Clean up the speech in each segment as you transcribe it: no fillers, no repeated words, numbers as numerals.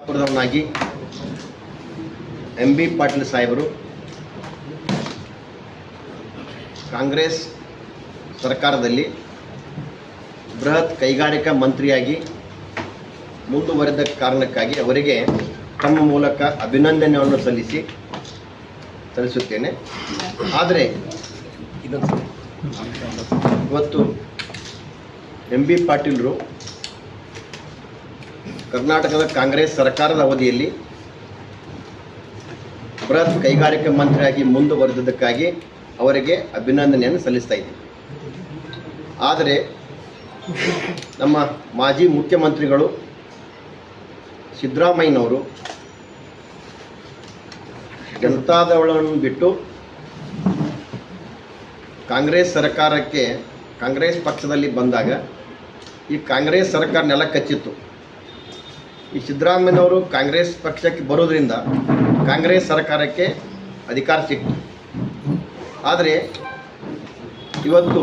ಪ್ರಧಾನವಾಗಿ M B Patil ಸಾಹೇಬರು ಕಾಂಗ್ರೆಸ್ ಸರ್ಕಾರದಲ್ಲಿ ಬೃಹತ್ ಕೈಗಾರಿಕಾ ಮಂತ್ರಿಯಾಗಿ ಮುಂದುವರೆದ ಕಾರಣಕ್ಕಾಗಿ ಅವರಿಗೆ ತಮ್ಮ ಮೂಲಕ ಅಭಿನಂದನೆಯನ್ನು ಸಲ್ಲಿಸುತ್ತೇನೆ. ಆದರೆ ಇವತ್ತು ಎಂ ಬಿ ಪಾಟೀಲರು ಕರ್ನಾಟಕದ ಕಾಂಗ್ರೆಸ್ ಸರ್ಕಾರದ ಅವಧಿಯಲ್ಲಿ ಬೃಹತ್ ಕೈಗಾರಿಕಾ ಮಂತ್ರಿಯಾಗಿ ಮುಂದುವರೆದಕ್ಕಾಗಿ ಅವರಿಗೆ ಅಭಿನಂದನೆಯನ್ನು ಸಲ್ಲಿಸ್ತಾ ಇದ್ದೀನಿ. ಆದರೆ ನಮ್ಮ ಮಾಜಿ ಮುಖ್ಯಮಂತ್ರಿಗಳು ಸಿದ್ದರಾಮಯ್ಯನವರು ಜನತಾದಳವನ್ನು ಬಿಟ್ಟು ಕಾಂಗ್ರೆಸ್ ಸರ್ಕಾರಕ್ಕೆ ಕಾಂಗ್ರೆಸ್ ಪಕ್ಷದಲ್ಲಿ ಬಂದಾಗ ಈ ಕಾಂಗ್ರೆಸ್ ಸರ್ಕಾರ ನೆಲ ಕಚ್ಚಿತ್ತು. ಈ ಸಿದ್ದರಾಮಯ್ಯನವರು ಕಾಂಗ್ರೆಸ್ ಪಕ್ಷಕ್ಕೆ ಬರೋದ್ರಿಂದ ಕಾಂಗ್ರೆಸ್ ಸರ್ಕಾರಕ್ಕೆ ಅಧಿಕಾರ ಸಿಕ್ತು. ಆದರೆ ಇವತ್ತು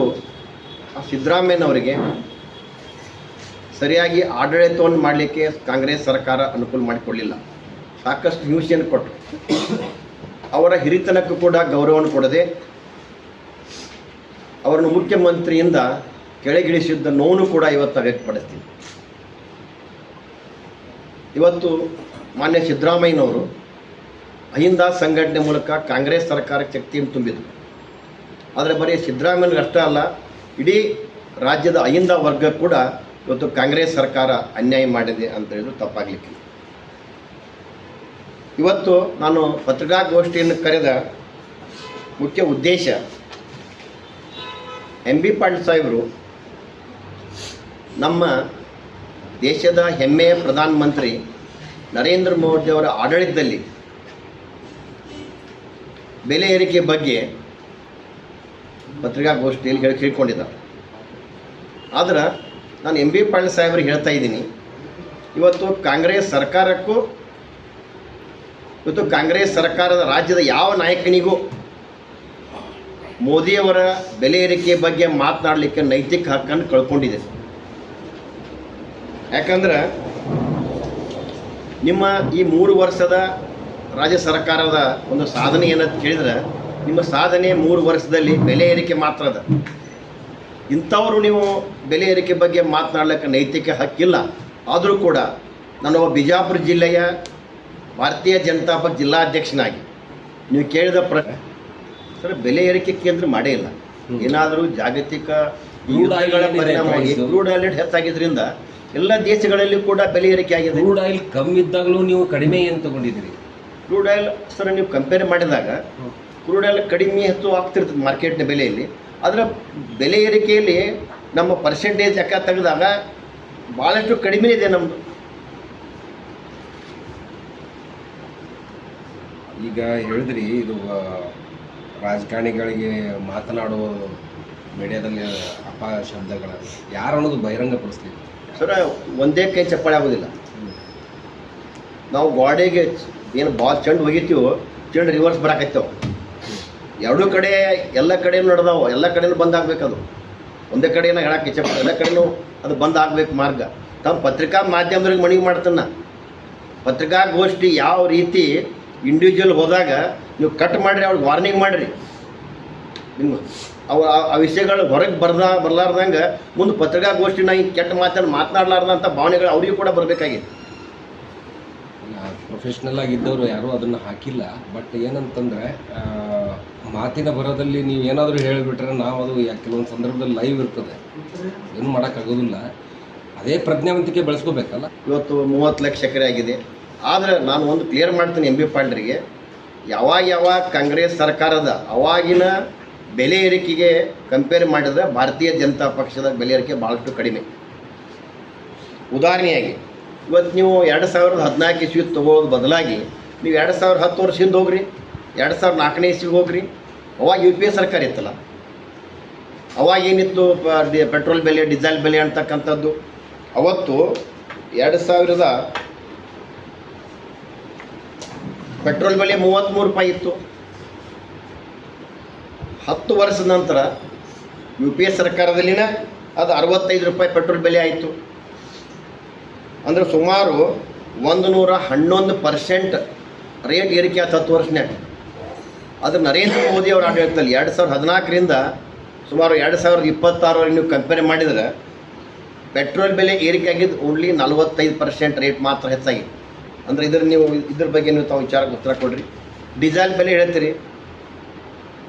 ಸಿದ್ದರಾಮಯ್ಯನವರಿಗೆ ಸರಿಯಾಗಿ ಆಡಳಿತವನ್ನು ಮಾಡಲಿಕ್ಕೆ ಕಾಂಗ್ರೆಸ್ ಸರ್ಕಾರ ಅನುಕೂಲ ಮಾಡಿಕೊಳ್ಳಿಲ್ಲ. ಸಾಕಷ್ಟು ಹಿಂಸೆಯನ್ನು ಕೊಟ್ಟರು. ಅವರ ಹಿರಿತನಕ್ಕೂ ಕೂಡ ಗೌರವವನ್ನು ಕೊಡದೆ ಅವರನ್ನು ಮುಖ್ಯಮಂತ್ರಿಯಿಂದ ಕೆಳಗಿಳಿಸಿದ್ದ ನೋವು ಕೂಡ ಇವತ್ತು ವ್ಯಕ್ತಪಡಿಸ್ತೀವಿ. ಇವತ್ತು ಮಾನ್ಯ ಸಿದ್ದರಾಮಯ್ಯನವರು ಅಹಿಂದ ಸಂಘಟನೆ ಮೂಲಕ ಕಾಂಗ್ರೆಸ್ ಸರ್ಕಾರಕ್ಕೆ ಶಕ್ತಿಯನ್ನು ತುಂಬಿದರು. ಆದರೆ ಬರೀ ಸಿದ್ದರಾಮಯ್ಯನಿಗೆ ಅಷ್ಟೇ ಅಲ್ಲ, ಇಡೀ ರಾಜ್ಯದ ಅಹಿಂದ ವರ್ಗ ಕೂಡ ಇವತ್ತು ಕಾಂಗ್ರೆಸ್ ಸರ್ಕಾರ ಅನ್ಯಾಯ ಮಾಡಿದೆ ಅಂತ ಹೇಳಿದ್ರು ತಪ್ಪಾಗಲಿಕ್ಕಿಲ್ಲ. ಇವತ್ತು ನಾನು ಪತ್ರಿಕಾಗೋಷ್ಠಿಯನ್ನು ಕರೆದ ಮುಖ್ಯ ಉದ್ದೇಶ ಎಂ ಬಿ ಪಾಟೀಲ್ ಸಾಹೇಬರು ನಮ್ಮ ದೇಶದ ಹೆಮ್ಮೆಯ ಪ್ರಧಾನಮಂತ್ರಿ ನರೇಂದ್ರ ಮೋದಿಯವರ ಆಡಳಿತದಲ್ಲಿ ಬೆಲೆ ಏರಿಕೆ ಬಗ್ಗೆ ಪತ್ರಿಕಾಗೋಷ್ಠಿಯಲ್ಲಿ ಹೇಳ್ಕೊಂಡಿದ್ದಾರೆ. ಆದರೆ ನಾನು ಎಂ ಬಿ ಪಾಟೀಲ್ ಸಾಹೇಬರಿಗೆ ಹೇಳ್ತಾ ಇದ್ದೀನಿ, ಇವತ್ತು ಕಾಂಗ್ರೆಸ್ ಸರ್ಕಾರಕ್ಕೂ ಇವತ್ತು ಕಾಂಗ್ರೆಸ್ ಸರ್ಕಾರದ ರಾಜ್ಯದ ಯಾವ ನಾಯಕನಿಗೂ ಮೋದಿಯವರ ಬೆಲೆ ಏರಿಕೆ ಬಗ್ಗೆ ಮಾತನಾಡಲಿಕ್ಕೆ ನೈತಿಕ ಹಕ್ಕನ್ನು ಕಳ್ಕೊಂಡಿದೆ. ಯಾಕಂದ್ರೆ ನಿಮ್ಮ ಈ 3 ವರ್ಷದ ರಾಜ್ಯ ಸರ್ಕಾರದ ಒಂದು ಸಾಧನೆ ಏನಂತ ಕೇಳಿದ್ರೆ, ನಿಮ್ಮ ಸಾಧನೆ 3 ವರ್ಷದಲ್ಲಿ ಬೆಲೆ ಏರಿಕೆ ಮಾತ್ರ ಅದ. ಇಂಥವರು ನೀವು ಬೆಲೆ ಏರಿಕೆ ಬಗ್ಗೆ ಮಾತನಾಡಲಿಕ್ಕೆ ನೈತಿಕ ಹಕ್ಕಿಲ್ಲ. ಆದರೂ ಕೂಡ ನಾನೊಬ್ಬ ಬಿಜಾಪುರ ಜಿಲ್ಲೆಯ ಭಾರತೀಯ ಜನತಾ ಪಕ್ಷ ಜಿಲ್ಲಾಧ್ಯಕ್ಷನಾಗಿ ನೀವು ಕೇಳಿದ ಸರ್, ಬೆಲೆ ಏರಿಕೆ ಕೇಂದ್ರ ಮಾಡೇ ಇಲ್ಲ. ಏನಾದರೂ ಜಾಗತಿಕ ಯುದ್ಧಗಳ ಪರಿಣಾಮವಾಗಿ ಕ್ರೂಡ್ ಆಯಿಲ್ ಹೆಚ್ಚಾಗಿದ್ದರಿಂದ ಎಲ್ಲ ದೇಶಗಳಲ್ಲಿ ಕೂಡ ಬೆಲೆ ಏರಿಕೆ ಆಗಿದೆ. ಕ್ರೂಡ್ ಆಯಿಲ್ ಕಮ್ಮಿ ಇದ್ದಾಗಲೂ ನೀವು ಕಡಿಮೆ ಏನು ತಗೊಂಡಿದ್ದೀರಿ? ಕ್ರೂಡ್ ಆಯಿಲ್ ಸರ್ ನೀವು ಕಂಪೇರ್ ಮಾಡಿದಾಗ ಕ್ರೂಡ್ ಆಯಿಲ್ ಕಡಿಮೆ ಹೆಚ್ಚು ಆಗ್ತಿರ್ತದೆ ಮಾರ್ಕೆಟ್ನ ಬೆಲೆಯಲ್ಲಿ. ಅದರ ಬೆಲೆ ಏರಿಕೆಯಲ್ಲಿ ನಮ್ಮ ಪರ್ಸೆಂಟೇಜ್ ಲೆಕ್ಕ ತೆಗೆದಾಗ ಭಾಳಷ್ಟು ಕಡಿಮೆ ಇದೆ ನಮ್ಮದು. ಈಗ ಹೇಳಿದ್ರಿ, ಇದು ರಾಜಕಾರಣಿಗಳಿಗೆ ಮಾತನಾಡುವ ಮೀಡಿಯಾದಲ್ಲಿ ಅಪಶಬ್ದಗಳ ಯಾರು ಅನ್ನೋದು ಬಹಿರಂಗಪಡಿಸ್ಲಿಕ್ಕೆ ಸರ್ ಒಂದೇ ಕೈ ಚಪ್ಪಾಳೆ ಆಗೋದಿಲ್ಲ. ನಾವು ಗಾಡಿಗೆ ಏನು ಬಾಲ್ ಚೆಂಡು ಹೋಗಿರ್ತೀವೋ ಚೆಂಡು ರಿವರ್ಸ್ ಬರಾಕೈತೇವೆ. ಎರಡೂ ಕಡೆ ಎಲ್ಲ ಕಡೆಯೂ ನಡೆದಾವೆ, ಎಲ್ಲ ಕಡೆಯೂ ಬಂದಾಗಬೇಕು. ಅದು ಒಂದೇ ಕಡೆನ ಹೇಳಕ್ಕೆ ಚಪ್ಪ ಎಲ್ಲ ಕಡೆಯೂ ಅದು ಬಂದ್ ಆಗಬೇಕು ಮಾರ್ಗ. ತಮ್ಮ ಪತ್ರಿಕಾ ಮಾಧ್ಯಮದವ್ರಿಗೆ ಮನವಿ ಮಾಡ್ತಾನೆ, ಪತ್ರಿಕಾಗೋಷ್ಠಿ ಯಾವ ರೀತಿ ಇಂಡಿವಿಜುವಲ್ ಹೋದಾಗ ನೀವು ಕಟ್ ಮಾಡಿರಿ, ಅವ್ರಿಗೆ ವಾರ್ನಿಂಗ್ ಮಾಡಿರಿ. ನಿಮ್ಮ ಆ ವಿಷಯಗಳು ಹೊರಗೆ ಬರಲಾರ್ದಂಗೆ ಮುಂದೆ ಪತ್ರಿಕಾಗೋಷ್ಠಿನ ಈ ಕೆಟ್ಟ ಮಾತನ್ನು ಮಾತನಾಡಲಾರ್ದಂಥ ಭಾವನೆಗಳು ಅವರಿಗೂ ಕೂಡ ಬರಬೇಕಾಗಿದೆ. ಪ್ರೊಫೆಷ್ನಲ್ ಆಗಿದ್ದವರು ಯಾರೂ ಅದನ್ನು ಹಾಕಿಲ್ಲ. ಬಟ್ ಏನಂತಂದರೆ ಮಾತಿನ ಬರೋದಲ್ಲಿ ನೀವು ಏನಾದರೂ ಹೇಳಿಬಿಟ್ರೆ ನಾವು ಅದು ಕೆಲವೊಂದು ಸಂದರ್ಭದಲ್ಲಿ ಲೈವ್ ಇರ್ತದೆ, ಏನು ಮಾಡೋಕ್ಕಾಗೋದಿಲ್ಲ. ಅದೇ ಪ್ರಜ್ಞಾವಂತಿಕೆ ಬೆಳೆಸ್ಕೋಬೇಕಲ್ಲ. ಇವತ್ತು 30 ಲಕ್ಷ ಎಕರೆ ಆಗಿದೆ. ಆದರೆ ನಾನು ಒಂದು ಕ್ಲಿಯರ್ ಮಾಡ್ತೀನಿ ಎಂ ಬಿ ಪಾಟೀಲ್ರಿಗೆ, ಯಾವಾಗ ಕಾಂಗ್ರೆಸ್ ಸರ್ಕಾರದ ಅವಾಗಿನ ಬೆಲೆ ಏರಿಕೆಗೆ ಕಂಪೇರ್ ಮಾಡಿದ್ರೆ ಭಾರತೀಯ ಜನತಾ ಪಕ್ಷದ ಬೆಲೆ ಏರಿಕೆ ಭಾಳಷ್ಟು ಕಡಿಮೆ. ಉದಾಹರಣೆಯಾಗಿ ಇವತ್ತು ನೀವು 2014 ಇಸ್ವಿ ತೊಗೊಳ್ಳೋದು ಬದಲಾಗಿ ನೀವು 2010 ವರ್ಷ ಹಿಂದೆ ಹೋಗ್ರಿ, 2004 ಇಸ್ವಿಗೆ ಹೋಗ್ರಿ. ಅವಾಗ UPA ಸರ್ಕಾರ ಇತ್ತಲ್ಲ, ಅವಾಗ ಏನಿತ್ತು ಪೆಟ್ರೋಲ್ ಬೆಲೆ ಡೀಸೆಲ್ ಬೆಲೆ ಅಂತಕ್ಕಂಥದ್ದು. ಅವತ್ತು 2000 ಪೆಟ್ರೋಲ್ ಬೆಲೆ 33 ರೂಪಾಯಿ ಇತ್ತು. 10 ವರ್ಷದ ನಂತರ UPA ಸರ್ಕಾರದಲ್ಲಿನ ಅದು 65 ರೂಪಾಯಿ ಪೆಟ್ರೋಲ್ ಬೆಲೆ ಆಯಿತು. ಅಂದರೆ ಸುಮಾರು 111% ರೇಟ್ ಏರಿಕೆ ಆಯ್ತು 10 ವರ್ಷನ್ಯಾಗ. ಅದು ನರೇಂದ್ರ ಮೋದಿ ಅವ್ರ ಆಡಳಿತದಲ್ಲಿ 2014ರಿಂದ ಸುಮಾರು 2026 ನೀವು ಕಂಪೇರ್ ಮಾಡಿದರೆ ಪೆಟ್ರೋಲ್ ಬೆಲೆ ಏರಿಕೆ ಆಗಿದ್ದು ಓನ್ಲಿ 45% ರೇಟ್ ಮಾತ್ರ ಹೆಚ್ಚಾಗಿದೆ. ಅಂದರೆ ಇದ್ರ ಬಗ್ಗೆ ನೀವು ತಾವು ವಿಚಾರಕ್ಕೆ ಉತ್ತರ ಕೊಡ್ರಿ. ಡೀಸೆಲ್ ಬೆಲೆ ಹೇಳ್ತೀರಿ,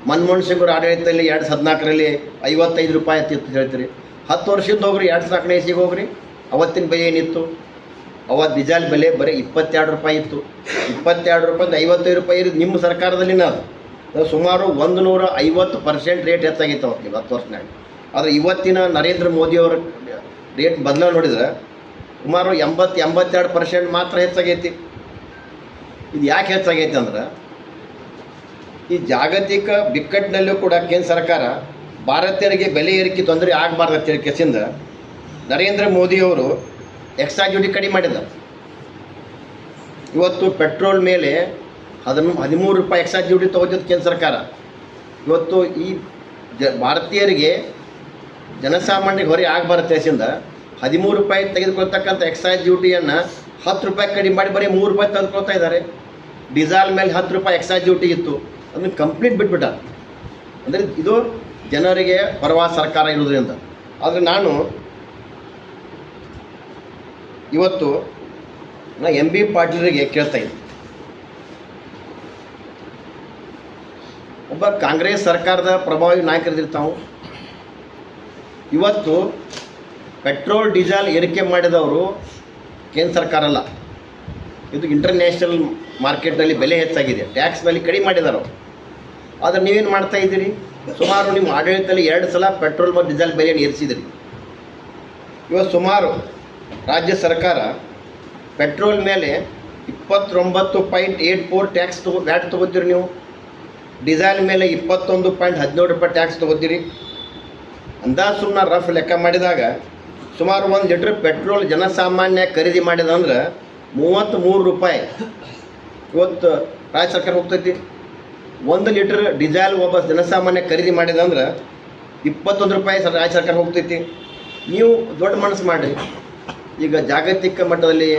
ಮನಮೋಹನ್ ಸಿಂಗ್ ಅವ್ರ ಆಡಳಿತದಲ್ಲಿ 2014ರಲ್ಲಿ 55 ರೂಪಾಯಿ ಇತ್ತು ಹೇಳ್ತೀರಿ. 10 ವರ್ಷದಿಂದ ಹೋಗ್ರಿ, 2004ನೇ ಇಸಿಗೆ ಹೋಗ್ರಿ, ಅವತ್ತಿನ ಬೆಲೆ ಏನಿತ್ತು? ಅವತ್ತು ಡೀಸೆಲ್ ಬೆಲೆ ಬರೀ 22 ರೂಪಾಯಿ ಇತ್ತು. 22 ರೂಪಾಯಿಂದ 55 ರೂಪಾಯಿ ಇರೋದು ನಿಮ್ಮ ಸರ್ಕಾರದಲ್ಲಿನ ಅದು ಸುಮಾರು 150% ರೇಟ್ ಹೆಚ್ಚಾಗಿತ್ತು ಅವತ್ತಿಗೆ 10 ವರ್ಷನಾಗ. ಆದರೆ ಇವತ್ತಿನ ನರೇಂದ್ರ ಮೋದಿಯವರ ರೇಟ್ ಬದಲಾವಣೆ ನೋಡಿದ್ರೆ ಸುಮಾರು 82% ಮಾತ್ರ ಹೆಚ್ಚಾಗೈತಿ. ಇದು ಯಾಕೆ ಹೆಚ್ಚಾಗೈತಿ ಅಂದ್ರೆ ಈ ಜಾಗತಿಕ ಬಿಕ್ಕಟ್ಟಿನಲ್ಲೂ ಕೂಡ ಕೇಂದ್ರ ಸರ್ಕಾರ ಭಾರತೀಯರಿಗೆ ಬೆಲೆ ಏರಿಕೆ ತೊಂದರೆ ಆಗಬಾರ್ದು ಅಂತ ಹೇಳಿ ಕೆಸಿಂದ ನರೇಂದ್ರ ಮೋದಿಯವರು ಎಕ್ಸ್ಟ್ರಾ ಡ್ಯೂಟಿ ಕಡಿಮೆ ಮಾಡಿದ್ದಾರೆ. ಇವತ್ತು ಪೆಟ್ರೋಲ್ ಮೇಲೆ 13 ರೂಪಾಯಿ ಎಕ್ಸ್ಟ್ರಾ ಡ್ಯೂಟಿ ತೊಗೋತಿದ್ದು ಕೇಂದ್ರ ಸರ್ಕಾರ. ಇವತ್ತು ಈ ಭಾರತೀಯರಿಗೆ ಜನಸಾಮಾನ್ಯರಿಗೆ ಹೊರೆ ಆಗಬಾರ್ದು ದೇಶದಿಂದ 13 ರೂಪಾಯಿ ತೆಗೆದುಕೊಳ್ತಕ್ಕಂಥ ಎಕ್ಸೈಸ್ ಡ್ಯೂಟಿಯನ್ನು 10 ರೂಪಾಯಿ ಕಡಿಮೆ ಮಾಡಿ ಬರೀ 3 ರೂಪಾಯಿ ತೆಗೆದುಕೊಳ್ತಾ ಇದ್ದಾರೆ. ಡೀಸೆಲ್ ಮೇಲೆ 10 ರೂಪಾಯಿ ಎಕ್ಸೈಸ್ ಡ್ಯೂಟಿ ಇತ್ತು, ಅದನ್ನು ಕಂಪ್ಲೀಟ್ ಬಿಟ್ಬಿಟ್ಟ. ಅಂದರೆ ಇದು ಜನರಿಗೆ ಪರವಾದ ಸರ್ಕಾರ ಇರೋದ್ರಿಂದ. ಆದರೆ ನಾನು ಇವತ್ತು MB ಪಾಟೀಲರಿಗೆ ಕೇಳ್ತಾ ಇದ್ದೀನಿ, ಒಬ್ಬ ಕಾಂಗ್ರೆಸ್ ಸರ್ಕಾರದ ಪ್ರಭಾವಿ ನಾಯಕರಿರ್ತಾವು. ಇವತ್ತು ಪೆಟ್ರೋಲ್ ಡೀಸೆಲ್ ಏರಿಕೆ ಮಾಡಿದವರು ಕೇಂದ್ರ ಸರ್ಕಾರ ಅಲ್ಲ, ಇದು ಇಂಟರ್ನ್ಯಾಷನಲ್ ಮಾರ್ಕೆಟ್ನಲ್ಲಿ ಬೆಲೆ ಹೆಚ್ಚಾಗಿದೆ, ಟ್ಯಾಕ್ಸ್ನಲ್ಲಿ ಕಡಿಮೆ ಮಾಡಿದಾರೆ ಅವರು. ಆದರೆ ನೀವೇನು ಮಾಡ್ತಾ ಇದ್ದೀರಿ? ಸುಮಾರು ನಿಮ್ಮ ಆಡಳಿತದಲ್ಲಿ 2 ಸಲ ಪೆಟ್ರೋಲ್ ಮತ್ತು ಡೀಸೆಲ್ ಬೆಲೆಯನ್ನು ಏರಿಸಿದಿರಿ. ಇವತ್ತು ಸುಮಾರು ರಾಜ್ಯ ಸರ್ಕಾರ ಪೆಟ್ರೋಲ್ ಮೇಲೆ 29.84 ಟ್ಯಾಕ್ಸ್ ವ್ಯಾಟ್ ತೊಗೋತೀರಿ ನೀವು. ಡೀಸೆಲ್ ಮೇಲೆ 21.17 ರೂಪಾಯಿ ಟ್ಯಾಕ್ಸ್ ತೊಗೋತೀರಿ. ಅಂದಾಜು ಸುಮ್ಮನೆ ರಫ್ ಲೆಕ್ಕ ಮಾಡಿದಾಗ ಸುಮಾರು 1 ಲೀಟ್ರ್ ಪೆಟ್ರೋಲ್ ಜನಸಾಮಾನ್ಯ ಖರೀದಿ ಮಾಡಿದಂದ್ರೆ 33 ರೂಪಾಯಿ ಇವತ್ತು ರಾಜ್ಯ ಸರ್ಕಾರ ಹೋಗ್ತೈತಿ. 1 ಲೀಟ್ರ್ ಡೀಸೆಲ್ ಒಬ್ಬ ಜನಸಾಮಾನ್ಯ ಖರೀದಿ ಮಾಡಿದಂದ್ರೆ 21 ರೂಪಾಯಿ ರಾಜ್ಯ ಸರ್ಕಾರ ಹೋಗ್ತೈತಿ. ನೀವು ದೊಡ್ಡ ಮನಸ್ಸು ಮಾಡಿರಿ. ಈಗ ಜಾಗತಿಕ ಮಟ್ಟದಲ್ಲಿ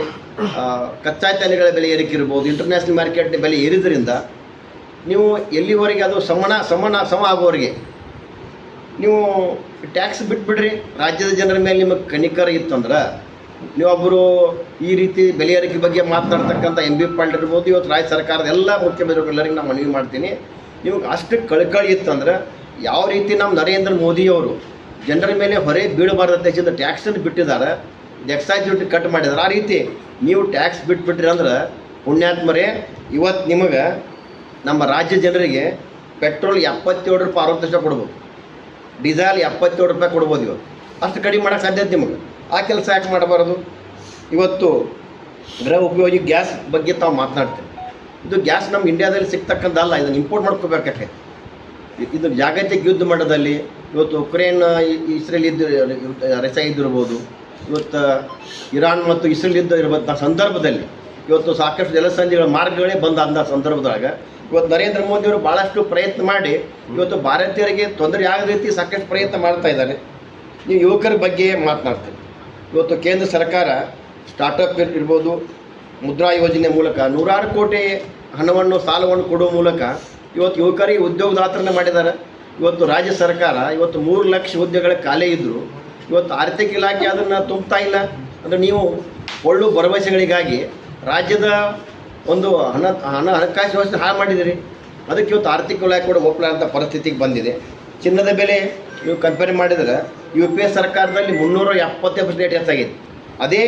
ಕಚ್ಚಾ ತೈಲಗಳ ಬೆಲೆ ಏರಿಕೆ ಇರ್ಬೋದು, ಇಂಟರ್ನ್ಯಾಷನಲ್ ಮಾರ್ಕೆಟ್ ಬೆಲೆ ಏರಿದ್ರಿಂದ ನೀವು ಎಲ್ಲಿವರೆಗೆ ಅದು ಸಮ ಆಗೋವರೆಗೆ ನೀವು ಟ್ಯಾಕ್ಸ್ ಬಿಟ್ಬಿಡ್ರಿ. ರಾಜ್ಯದ ಜನರ ಮೇಲೆ ನಿಮಗೆ ಕನಿಕರ ಇತ್ತಂದ್ರೆ ನೀವೊಬ್ಬರು ಈ ರೀತಿ ಬೆಲೆ ಏರಿಕೆ ಬಗ್ಗೆ ಮಾತನಾಡ್ತಕ್ಕಂಥ MB ಪಾಟೀಲ್ ಇರ್ಬೋದು, ಇವತ್ತು ರಾಜ್ಯ ಸರ್ಕಾರದ ಎಲ್ಲ ಮುಖ್ಯಮಂತ್ರಿಗಳೆಲ್ಲರಿಗೆ ನಾನು ಮನವಿ ಮಾಡ್ತೀನಿ, ನಿಮಗೆ ಅಷ್ಟು ಕಳಕಳಿ ಇತ್ತಂದ್ರೆ ಯಾವ ರೀತಿ ನಮ್ಮ ನರೇಂದ್ರ ಮೋದಿಯವರು ಜನರ ಮೇಲೆ ಹೊರೆ ಬೀಳಬಾರ್ದು ದೇಶದ ಟ್ಯಾಕ್ಸನ್ನು ಬಿಟ್ಟಿದ್ದಾರೆ, ಎಕ್ಸೈಸ್ ಡ್ಯೂಟಿ ಕಟ್ ಮಾಡಿದ್ದಾರೆ. ಆ ರೀತಿ ನೀವು ಟ್ಯಾಕ್ಸ್ ಬಿಟ್ಬಿಟ್ರಿ ಅಂದ್ರೆ ಪುಣ್ಯಾತ್ಮರೇ, ಇವತ್ತು ನಿಮಗೆ ನಮ್ಮ ರಾಜ್ಯ ಜನರಿಗೆ ಪೆಟ್ರೋಲ್ 77 ರೂಪಾಯಿ 60 ಪೈಸೆ ಕೊಡ್ಬೋದು, ಡೀಸೆಲ್ 77 ರೂಪಾಯಿ ಕೊಡ್ಬೋದು. ಇವತ್ತು ಅಷ್ಟು ಕಡಿಮೆ ಮಾಡೋಕ್ಕೆ ಸಾಧ್ಯತೆ ನಿಮಗೆ. ಆ ಕೆಲಸ ಯಾಕೆ ಮಾಡಬಾರ್ದು? ಇವತ್ತು ಗೃಹ ಉಪಯೋಗಿ ಗ್ಯಾಸ್ ಬಗ್ಗೆ ತಾವು ಮಾತನಾಡ್ತೀವಿ. ಇದು ಗ್ಯಾಸ್ ನಮ್ಮ ಇಂಡಿಯಾದಲ್ಲಿ ಸಿಗ್ತಕ್ಕಂಥಲ್ಲ, ಇದನ್ನು ಇಂಪೋರ್ಟ್ ಮಾಡ್ಕೋಬೇಕಾಕೆ. ಇದು ಜಾಗತಿಕ ಯುದ್ಧ ಮಟ್ಟದಲ್ಲಿ ಇವತ್ತು ಉಕ್ರೇನ್ ಇಸ್ರೇಲ್ ರಷ್ಯಾ ಇದ್ದಿರ್ಬೋದು, ಇವತ್ತು ಇರಾನ್ ಮತ್ತು ಇಸ್ರೇಲ್ ಯುದ್ಧ ಇರುವಂಥ ಸಂದರ್ಭದಲ್ಲಿ ಇವತ್ತು ಸಾಕಷ್ಟು ಜಲಸಂಧಿಗಳ ಮಾರ್ಗಗಳೇ ಬಂದಾದ ಸಂದರ್ಭದೊಳಗೆ ಇವತ್ತು ನರೇಂದ್ರ ಮೋದಿಯವರು ಭಾಳಷ್ಟು ಪ್ರಯತ್ನ ಮಾಡಿ ಇವತ್ತು ಭಾರತೀಯರಿಗೆ ತೊಂದರೆ ಆಗದ ರೀತಿ ಸಾಕಷ್ಟು ಪ್ರಯತ್ನ ಮಾಡ್ತಾ ಇದ್ದಾರೆ. ನೀವು ಯುವಕರ ಬಗ್ಗೆ ಮಾತನಾಡ್ತೀವಿ. ಇವತ್ತು ಕೇಂದ್ರ ಸರ್ಕಾರ ಸ್ಟಾರ್ಟಪ್ ಇರ್ಬೋದು, ಮುದ್ರಾ ಯೋಜನೆ ಮೂಲಕ 100 ಕೋಟಿ ಹಣವನ್ನು ಸಾಲವನ್ನು ಕೊಡುವ ಮೂಲಕ ಇವತ್ತು ಯುವಕರಿಗೆ ಉದ್ಯೋಗದಾತರನ್ನ ಮಾಡಿದ್ದಾರೆ. ಇವತ್ತು ರಾಜ್ಯ ಸರ್ಕಾರ ಇವತ್ತು 3 ಲಕ್ಷ ಹುದ್ದೆಗಳ ಖಾಲಿ ಇದ್ದರು, ಇವತ್ತು ಆರ್ಥಿಕ ಇಲಾಖೆ ಅದನ್ನು ತುಂಬುತ್ತಾ ಇಲ್ಲ. ಅಂದರೆ ನೀವು ಒಳ್ಳು ಭರವಸೆಗಳಿಗಾಗಿ ರಾಜ್ಯದ ಒಂದು ಹಣಕಾಸು ವ್ಯವಸ್ಥೆ ಹಾಳು ಮಾಡಿದ್ದೀರಿ. ಅದಕ್ಕೆ ಇವತ್ತು ಆರ್ಥಿಕ ಇಲಾಖೆ ಕೂಡ ಒಪ್ಪಲಾರಂಥ ಪರಿಸ್ಥಿತಿಗೆ ಬಂದಿದೆ. ಚಿನ್ನದ ಬೆಲೆ ನೀವು ಕಂಪೇರ್ ಮಾಡಿದರೆ UPA ಸರ್ಕಾರದಲ್ಲಿ 370% ಹೆಚ್ಚಾಗಿದೆ, ಅದೇ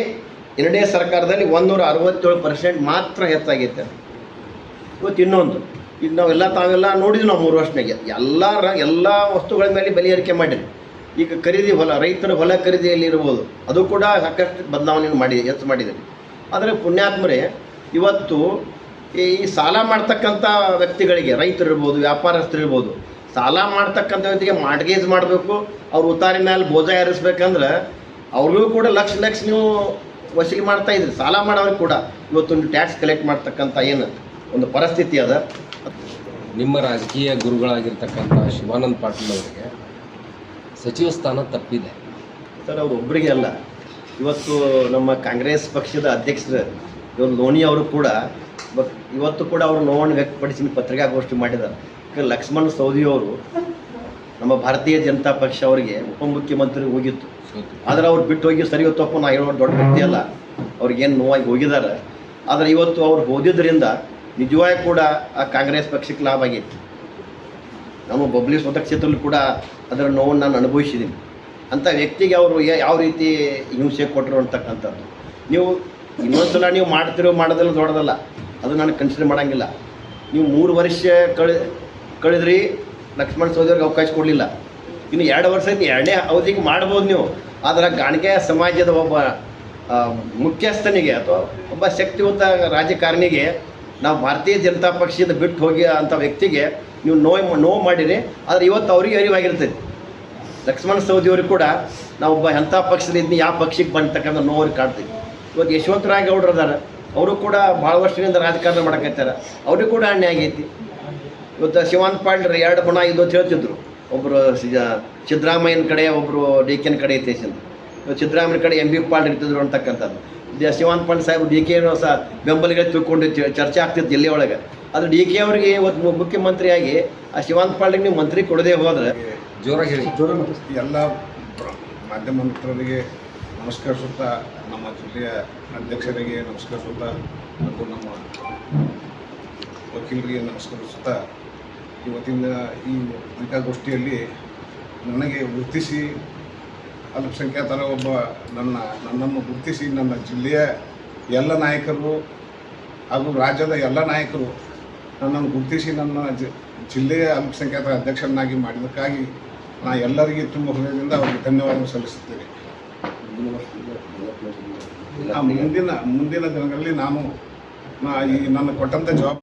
NDA ಸರ್ಕಾರದಲ್ಲಿ 167% ಮಾತ್ರ ಹೆಚ್ಚಾಗೈತೆ. ಇವತ್ತು ಇನ್ನೊಂದು, ಈಗ ತಾವೆಲ್ಲ ನೋಡಿದ್ವಿ ನಾವು 3 ವರ್ಷನಾಗೆ ಎಲ್ಲ ವಸ್ತುಗಳ ಮೇಲೆ ಬೆಲೆ ಏರಿಕೆ ಮಾಡಿರಿ. ಈಗ ಖರೀದಿ ರೈತರ ಹೊಲ ಖರೀದಿಯಲ್ಲಿ ಇರ್ಬೋದು, ಅದು ಕೂಡ ಸಾಕಷ್ಟು ಬದಲಾವಣೆಯನ್ನು ಹೆಚ್ಚು ಮಾಡಿದ್ದಾರೆ. ಆದರೆ ಪುಣ್ಯಾತ್ಮರೇ, ಇವತ್ತು ಈ ಸಾಲ ಮಾಡ್ತಕ್ಕಂಥ ವ್ಯಕ್ತಿಗಳಿಗೆ, ರೈತರು ಇರ್ಬೋದು, ವ್ಯಾಪಾರಸ್ಥರು ಇರ್ಬೋದು, ಸಾಲ ಮಾಡ್ತಕ್ಕಂಥ ವ್ಯಕ್ತಿಗೆ ಮಾರ್ಟ್ಗೇಜ್ ಮಾಡಬೇಕು, ಅವ್ರ ಉತ್ತಾರಿ ಮೇಲೆ ಬೋಜ ಏರಿಸ್ಬೇಕಂದ್ರೆ ಅವ್ರಿಗೂ ಕೂಡ ಲಕ್ಷ ನೀವು ವಸೂಲಿ ಮಾಡ್ತಾ ಇದ್ರಿ. ಸಾಲ ಮಾಡೋರಿಗೆ ಕೂಡ ಇವತ್ತೊಂದು ಟ್ಯಾಕ್ಸ್ ಕಲೆಕ್ಟ್ ಮಾಡ್ತಕ್ಕಂಥ ಏನು ಒಂದು ಪರಿಸ್ಥಿತಿ ಅದ. ನಿಮ್ಮ ರಾಜಕೀಯ ಗುರುಗಳಾಗಿರ್ತಕ್ಕಂಥ ಶಿವಾನಂದ ಪಾಟೀಲ್ ಅವರಿಗೆ ಸಚಿವ ಸ್ಥಾನ ತಪ್ಪಿದೆ ಸರ್. ಅವರು ಒಬ್ಬರಿಗೆ ಅಲ್ಲ, ಇವತ್ತು ನಮ್ಮ ಕಾಂಗ್ರೆಸ್ ಪಕ್ಷದ ಅಧ್ಯಕ್ಷರು ಇವರು ಲೋಣಿ ಅವರು ಕೂಡ ಇವತ್ತು ಕೂಡ ಅವರು ನೋವನ್ನು ವ್ಯಕ್ತಪಡಿಸಿ ಪತ್ರಿಕಾಗೋಷ್ಠಿ ಮಾಡಿದ್ದಾರೆ. ಲಕ್ಷ್ಮಣ್ ಸವದಿಯವರು ನಮ್ಮ ಭಾರತೀಯ ಜನತಾ ಪಕ್ಷ ಅವರಿಗೆ ಉಪಮುಖ್ಯಮಂತ್ರಿ ಹೋಗಿತ್ತು, ಆದರೆ ಅವ್ರು ಬಿಟ್ಟು ಹೋಗಿ ಸರಿ ತಪ್ಪು ನಾ ಹೇಳೋ ದೊಡ್ಡ ವ್ಯಕ್ತಿ ಅಲ್ಲ, ಅವ್ರಿಗೇನು ನೋವಾಗಿ ಹೋಗಿದ್ದಾರೆ. ಆದರೆ ಇವತ್ತು ಅವ್ರು ಹೋದಿದ್ದರಿಂದ ನಿಜವಾಗಿ ಕೂಡ ಆ ಕಾಂಗ್ರೆಸ್ ಪಕ್ಷಕ್ಕೆ ಲಾಭ ಆಗೈತಿ. ನಮ್ಮ ಬಬ್ಲಿ ಮತಕ್ಷೇತ್ರದಲ್ಲಿ ಕೂಡ ಅದರ ನೋವನ್ನು ನಾನು ಅನುಭವಿಸಿದ್ದೀನಿ. ಅಂಥ ವ್ಯಕ್ತಿಗೆ ಅವರು ಯಾವ ರೀತಿ ಹಿಂಸೆ ಕೊಟ್ಟರು ಅಂತಕ್ಕಂಥದ್ದು ನೀವು ಇನ್ನೊಂದ್ಸಲ ನೀವು ಮಾಡ್ತಿರೋ ಮಾಡೋದಲ್ಲ ದೊಡ್ಡದಲ್ಲ, ಅದು ನಾನು ಕನ್ಸಿಡರ್ ಮಾಡೋಂಗಿಲ್ಲ. ನೀವು 3 ವರ್ಷ ಕಳೆದ್ರಿ, ಲಕ್ಷ್ಮಣ್ ಸವದಿಯವ್ರಿಗೆ ಅವಕಾಶ ಕೊಡಲಿಲ್ಲ. ಇನ್ನು 2 ವರ್ಷ 2ನೇ ಅವಧಿಗೆ ಮಾಡ್ಬೋದು ನೀವು. ಆದರೆ ಗಾಣಿಗೆ ಸಮಾಜದ ಒಬ್ಬ ಮುಖ್ಯಸ್ಥನಿಗೆ ಅಥವಾ ಒಬ್ಬ ಶಕ್ತಿಯುತ ರಾಜಕಾರಣಿಗೆ ನಾವು ಭಾರತೀಯ ಜನತಾ ಪಕ್ಷದಿಂದ ಬಿಟ್ಟು ಹೋಗಿ ಅಂಥ ವ್ಯಕ್ತಿಗೆ ನೀವು ನೋವು ಮಾಡಿರಿ. ಆದರೆ ಇವತ್ತು ಅವರಿಗೆ ಅರಿವಾಗಿರ್ತೈತಿ. ಲಕ್ಷ್ಮಣ್ ಸವದಿಯವ್ರಿಗೆ ಕೂಡ ನಾವು ಒಬ್ಬ ಎಂಥ ಪಕ್ಷದಿಂದ ಯಾವ ಪಕ್ಷಕ್ಕೆ ಬಂತಕ್ಕಂಥ ನೋವ್ರಿಗೆ ಕಾಣ್ತೀವಿ. ಇವತ್ತು ಯಶವಂತರಾವ್ ಗೌಡ್ರು ಅದಾರ, ಅವರು ಕೂಡ ಭಾಳ ವರ್ಷದಿಂದ ರಾಜಕಾರಣ ಮಾಡಕತ್ತಾರ, ಅವ್ರಿಗೆ ಕೂಡ ಅನ್ಯಾಯ ಆಗೈತಿ. ಇವತ್ತು ಶಿವಾನಂದ ಪಾಟೀಲ್ 2 ಬಣ ಇದು ಅಂತ ಹೇಳ್ತಿದ್ರು, ಒಬ್ಬರು ಸಿದ್ದರಾಮಯ್ಯನ ಕಡೆ, ಒಬ್ಬರು DKನ ಕಡೆ ಇತ್ತೀಸಿಂದ. ಇವತ್ತು ಸಿದ್ದರಾಮಯ್ಯನ ಕಡೆ MB ಪಾಟೀಲ್ ಇರ್ತಿದ್ರು ಅಂತಕ್ಕಂಥದ್ದು. ಶಿವಾನಂದ ಪಾಟೀಲ್ ಸಾಹೇಬ್ DK ಸಹ ಬೆಂಬಲಿಗೆ ತಿಳ್ಕೊಂಡು ಚರ್ಚೆ ಆಗ್ತಿತ್ತು ಜಿಲ್ಲೆ ಒಳಗೆ. ಆದರೆ DK ಅವರಿಗೆ ಇವತ್ತು ಮುಖ್ಯಮಂತ್ರಿಯಾಗಿ ಆ ಶಿವಾನಂದ ಪಾಟೀಲ್ಗೆ ನೀವು ಮಂತ್ರಿ ಕೊಡದೇ ಹೋದರೆ ಜೋರಾಗಿ ಹೇಳಿ. ಎಲ್ಲ ಮಾಧ್ಯಮ ಮಿತ್ರರಿಗೆ ನಮಸ್ಕರಿಸುತ್ತಾ, ನಮ್ಮ ಜಿಲ್ಲೆಯ ಅಧ್ಯಕ್ಷರಿಗೆ ನಮಸ್ಕರಿಸುತ್ತಾ ಮತ್ತು ನಮ್ಮ ವಕೀಲರಿಗೆ ನಮಸ್ಕರಿಸುತ್ತಾ, ಇವತ್ತಿನ ಈ ಪತ್ರಿಕಾಗೋಷ್ಠಿಯಲ್ಲಿ ನನಗೆ ಗುರುತಿಸಿ ಅಲ್ಪಸಂಖ್ಯಾತರ ಒಬ್ಬ ನನ್ನನ್ನು ಗುರುತಿಸಿ ನನ್ನ ಜಿಲ್ಲೆಯ ಎಲ್ಲ ನಾಯಕರು ಹಾಗೂ ರಾಜ್ಯದ ಎಲ್ಲ ನಾಯಕರು ನನ್ನನ್ನು ಗುರುತಿಸಿ ನನ್ನ ಜಿಲ್ಲೆಯ ಅಲ್ಪಸಂಖ್ಯಾತರ ಅಧ್ಯಕ್ಷರನ್ನಾಗಿ ಮಾಡಿದ್ದಕ್ಕಾಗಿ ನಾನು ಎಲ್ಲರಿಗೆ ತುಂಬ ಹೃದಯದಿಂದ ಅವರಿಗೆ ಧನ್ಯವಾದ ಸಲ್ಲಿಸುತ್ತೇನೆ. ಮುಂದಿನ ದಿನಗಳಲ್ಲಿ ನಾನು ಈ ನನ್ನ ಕೊಟ್ಟಂಥ ಜವಾಬ್ದಾರಿ